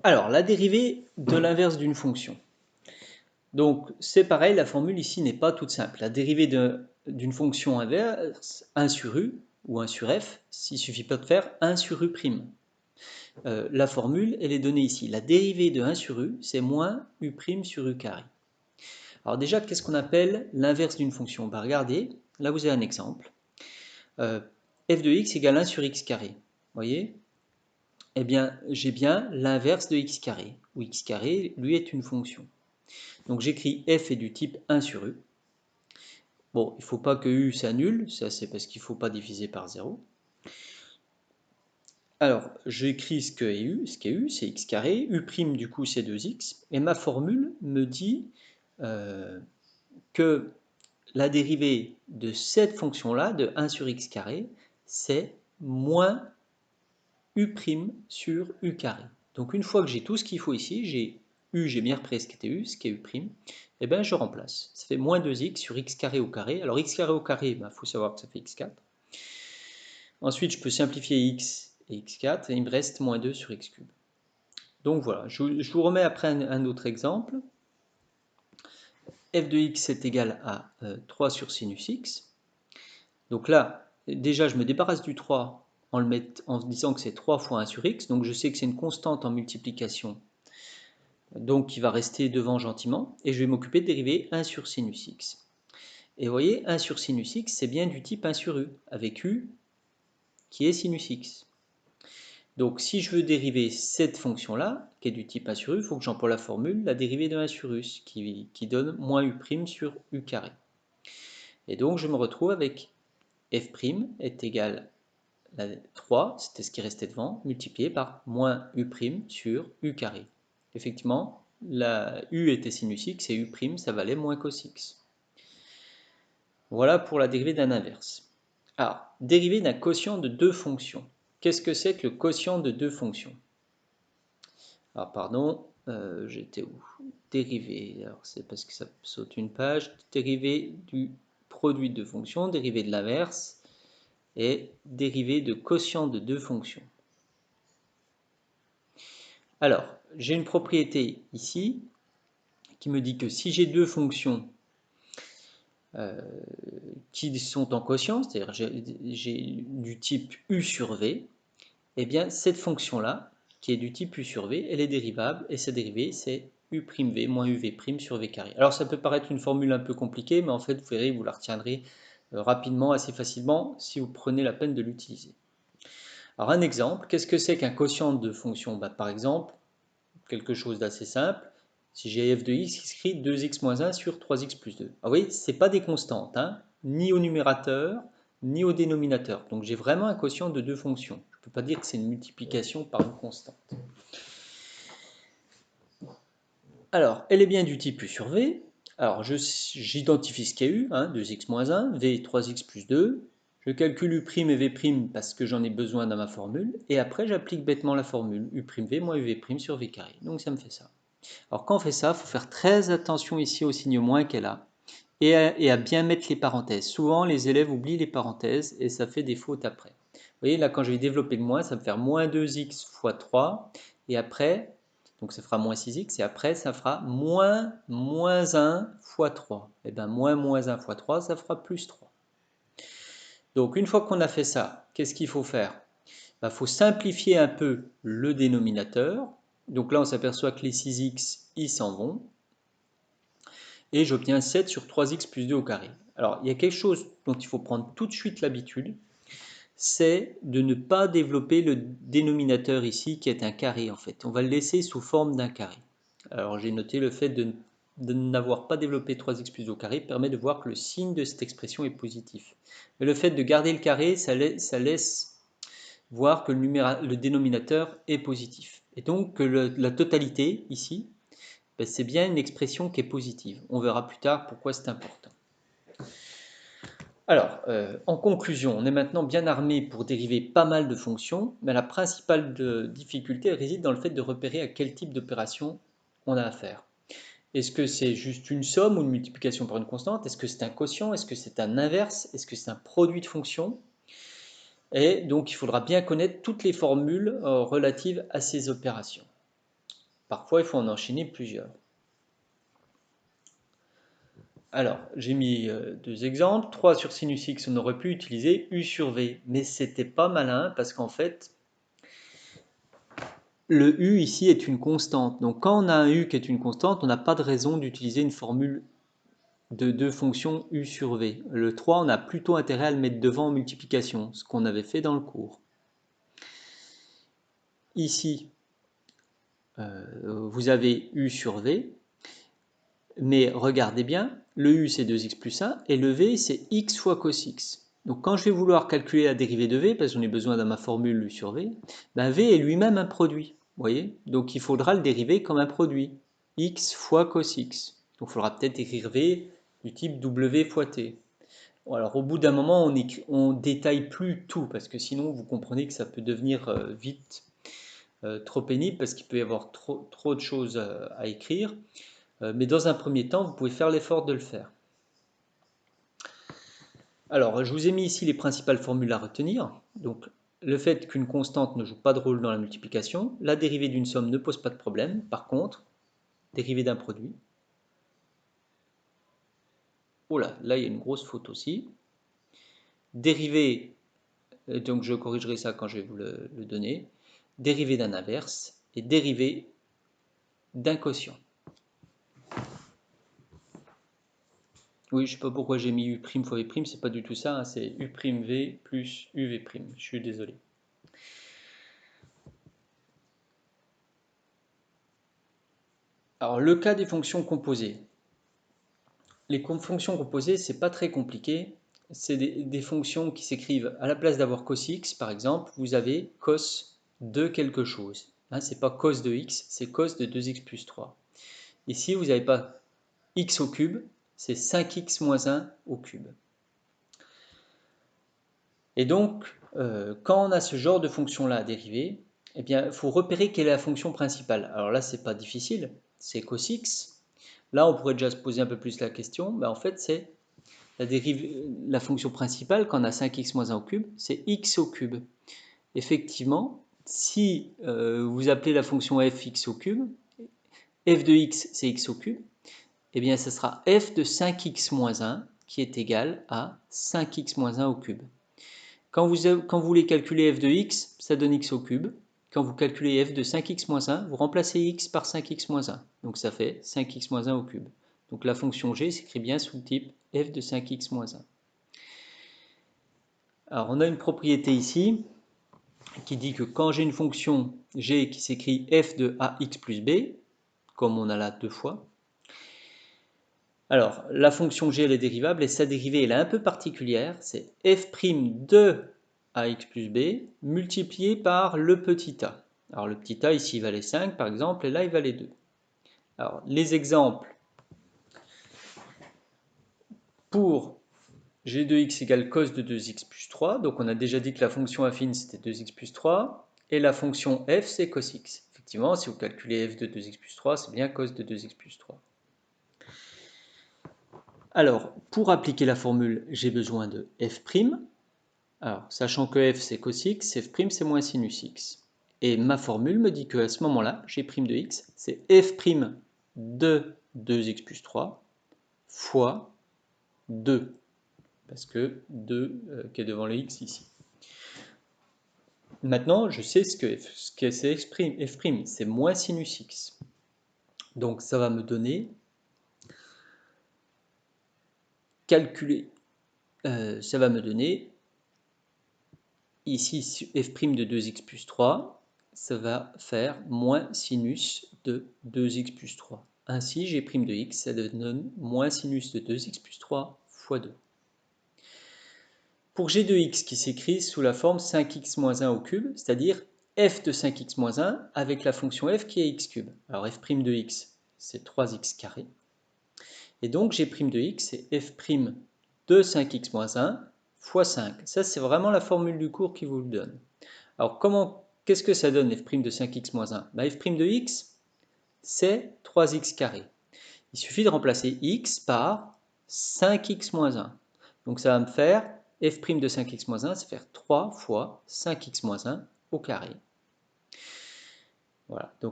Alors, la dérivée de l'inverse d'une fonction. Donc, c'est pareil, la formule ici n'est pas toute simple. La dérivée d'une fonction inverse, 1 sur u ou 1 sur f, il ne suffit pas de faire 1 sur u'. La formule, elle est donnée ici. La dérivée de 1 sur u, c'est moins u' sur u carré. Alors déjà, qu'est-ce qu'on appelle l'inverse d'une fonction? Regardez, là vous avez un exemple. F de x égale 1 sur x carré. Vous voyez? Eh bien, j'ai bien l'inverse de x carré, où x carré, lui, est une fonction. Donc j'écris f est du type 1 sur u. Bon, il ne faut pas que u s'annule, ça c'est parce qu'il ne faut pas diviser par 0. Alors, j'écris ce qu'est u, c'est x carré, u' du coup c'est 2x, et ma formule me dit que la dérivée de cette fonction-là, de 1 sur x carré, c'est moins u' sur u carré. Donc une fois que j'ai tout ce qu'il faut ici, j'ai bien repris ce qui était u, ce qui est u', et bien je remplace. Ça fait moins 2x sur x carré au carré. Alors x carré au carré, il faut savoir que ça fait x4. Ensuite, je peux simplifier x et x4, et il me reste moins 2 sur x cube. Donc voilà, je vous remets après un autre exemple. F de x est égal à 3 sur sinus x. Donc là, déjà, je me débarrasse du 3 en disant que c'est 3 fois 1 sur x. Donc je sais que c'est une constante en multiplication, donc qui va rester devant gentiment. Et je vais m'occuper de dériver 1 sur sinus x. Et vous voyez, 1 sur sinus x, c'est bien du type 1 sur u, avec u qui est sinus x. Donc si je veux dériver cette fonction-là, qui est du type 1 sur u, il faut que j'emploie la formule, la dérivée de 1 sur u, qui donne moins u' sur u carré. Et donc je me retrouve avec f' est égal à 3, c'était ce qui restait devant, multiplié par moins u' sur u carré. Effectivement, la u était sinus x et u', ça valait moins cos x. Voilà pour la dérivée d'un inverse. Alors, dérivée d'un quotient de deux fonctions. Qu'est-ce que c'est que le quotient de deux fonctions? Alors, pardon, j'étais où? Dérivée, alors c'est parce que ça saute une page. Dérivée du produit de deux fonctions, dérivée de l'inverse, et dérivée de quotient de deux fonctions. Alors, j'ai une propriété ici qui me dit que si j'ai deux fonctions qui sont en quotient, c'est-à-dire j'ai du type u sur v, eh bien cette fonction-là, qui est du type u sur v, elle est dérivable, et sa dérivée c'est u'v moins uv' sur v carré. Alors ça peut paraître une formule un peu compliquée, mais en fait vous verrez, vous la retiendrez rapidement, assez facilement, si vous prenez la peine de l'utiliser. Alors un exemple, qu'est-ce que c'est qu'un quotient de fonction? Par exemple, quelque chose d'assez simple, si j'ai f de x qui s'écrit 2x moins 1 sur 3x plus 2. Ah oui, ce n'est pas des constantes, hein, ni au numérateur, ni au dénominateur. Donc j'ai vraiment un quotient de deux fonctions. Je ne peux pas dire que c'est une multiplication par une constante. Alors, elle est bien du type u sur v. Alors j'identifie ce qu'il y a eu, hein, 2x moins 1, v 3x plus 2. Je calcule u' et v' parce que j'en ai besoin dans ma formule. Et après, j'applique bêtement la formule u'v moins uv' sur v carré. Donc ça me fait ça. Alors quand on fait ça, il faut faire très attention ici au signe moins qu'elle a et à bien mettre les parenthèses. Souvent, les élèves oublient les parenthèses et ça fait des fautes après. Vous voyez, là, quand je vais développer le moins, ça va me faire moins 2x fois 3. Et après, donc ça fera moins 6x. Et après, ça fera moins 1 fois 3. Et bien, moins 1 fois 3, ça fera plus 3. Donc, une fois qu'on a fait ça, qu'est-ce qu'il faut faire? Il faut simplifier un peu le dénominateur. Donc là, on s'aperçoit que les 6x, ils s'en vont. Et j'obtiens 7 sur 3x plus 2 au carré. Alors, il y a quelque chose dont il faut prendre tout de suite l'habitude, c'est de ne pas développer le dénominateur ici, qui est un carré en fait. On va le laisser sous forme d'un carré. Alors, j'ai noté le fait de n'avoir pas développé 3x plus 2 au carré permet de voir que le signe de cette expression est positif. Mais le fait de garder le carré, ça laisse voir que le dénominateur est positif. Et donc que la totalité, ici, c'est bien une expression qui est positive. On verra plus tard pourquoi c'est important. Alors, en conclusion, on est maintenant bien armé pour dériver pas mal de fonctions, mais la principale difficulté réside dans le fait de repérer à quel type d'opération on a affaire. Est-ce que c'est juste une somme ou une multiplication par une constante? Est-ce que c'est un quotient? Est-ce que c'est un inverse? Est-ce que c'est un produit de fonctions? Et donc, il faudra bien connaître toutes les formules relatives à ces opérations. Parfois, il faut en enchaîner plusieurs. Alors, j'ai mis deux exemples. 3 sur sinus x, on aurait pu utiliser u sur v, mais c'était pas malin parce qu'en fait, le u ici est une constante. Donc quand on a un u qui est une constante, on n'a pas de raison d'utiliser une formule de deux fonctions u sur v. Le 3, on a plutôt intérêt à le mettre devant en multiplication, ce qu'on avait fait dans le cours. Ici, vous avez u sur v, mais regardez bien, le u c'est 2x plus 1 et le v c'est x fois cos x. Donc quand je vais vouloir calculer la dérivée de v, parce que j'en ai besoin dans ma formule u sur v, ben v est lui-même un produit, vous voyez? Donc il faudra le dériver comme un produit, x fois cos x. Donc il faudra peut-être écrire v du type w fois t. Bon, alors au bout d'un moment, on détaille plus tout, parce que sinon vous comprenez que ça peut devenir vite trop pénible, parce qu'il peut y avoir trop de choses à écrire. Mais dans un premier temps, vous pouvez faire l'effort de le faire. Alors, je vous ai mis ici les principales formules à retenir. Donc, le fait qu'une constante ne joue pas de rôle dans la multiplication, la dérivée d'une somme ne pose pas de problème. Par contre, dérivée d'un produit. Oh là, là il y a une grosse faute aussi. Dérivée, donc je corrigerai ça quand je vais vous le donner. Dérivée d'un inverse et dérivée d'un quotient. Oui, je ne sais pas pourquoi j'ai mis u' fois v', c'est pas du tout ça, hein, c'est u'v plus uv', je suis désolé. Alors, le cas des fonctions composées. Les fonctions composées, c'est pas très compliqué. C'est des fonctions qui s'écrivent à la place d'avoir cos x, par exemple, vous avez cos de quelque chose. Hein, c'est pas cos de x, c'est cos de 2x plus 3. Ici, vous n'avez pas x au cube, c'est 5x moins 1 au cube. Et donc, quand on a ce genre de fonction-là à dériver, eh bien, il faut repérer quelle est la fonction principale. Alors là, c'est pas difficile, c'est cos x. Là, on pourrait déjà se poser un peu plus la question, mais en fait, c'est la fonction principale, quand on a 5x moins 1 au cube, c'est x au cube. Effectivement, si vous appelez la fonction f x au cube, f de x c'est x au cube, eh bien ce sera f de 5x moins 1 qui est égal à 5x moins 1 au cube. Quand vous voulez calculer f de x, ça donne x au cube. Quand vous calculez f de 5x moins 1, vous remplacez x par 5x moins 1. Donc ça fait 5x moins 1 au cube. Donc la fonction g s'écrit bien sous le type f de 5x moins 1. Alors on a une propriété ici qui dit que quand j'ai une fonction g qui s'écrit f de ax plus b, comme on a là deux fois, alors la fonction g elle est dérivable et sa dérivée elle est un peu particulière, c'est f' de ax plus b multiplié par le petit a. Alors le petit a ici il valait 5 par exemple et là il valait 2. Alors les exemples pour g de x égale cos de 2x plus 3, donc on a déjà dit que la fonction affine c'était 2x plus 3 et la fonction f c'est cos x. Effectivement si vous calculez f de 2x plus 3 c'est bien cos de 2x plus 3. Alors pour appliquer la formule j'ai besoin de f'. Alors, sachant que f c'est cos x, f' c'est moins sinus x. Et ma formule me dit qu'à ce moment-là, g' de x, c'est f' de 2x plus 3 fois 2. Parce que 2 qui est devant le x ici. Maintenant, je sais ce que c'est f', c'est moins sinus x. Donc ça va me donner, calculer, ça va me donner ici f' de 2x plus 3, ça va faire moins sinus de 2x plus 3. Ainsi, g' de x, ça donne moins sinus de 2x plus 3 fois 2. Pour g de x qui s'écrit sous la forme 5x moins 1 au cube, c'est-à-dire f de 5x moins 1 avec la fonction f qui est x cube. Alors f' de x, c'est 3x carré. Et donc g' de x, c'est f' de 5x moins 1 fois 5. Ça, c'est vraiment la formule du cours qui vous le donne. Alors, qu'est-ce que ça donne f' de 5x moins 1? F' de x, c'est 3x carré. Il suffit de remplacer x par 5x moins 1. Donc, ça va me faire f' de 5x moins 1, ça va faire 3 fois 5x moins 1 au carré. Voilà. Donc,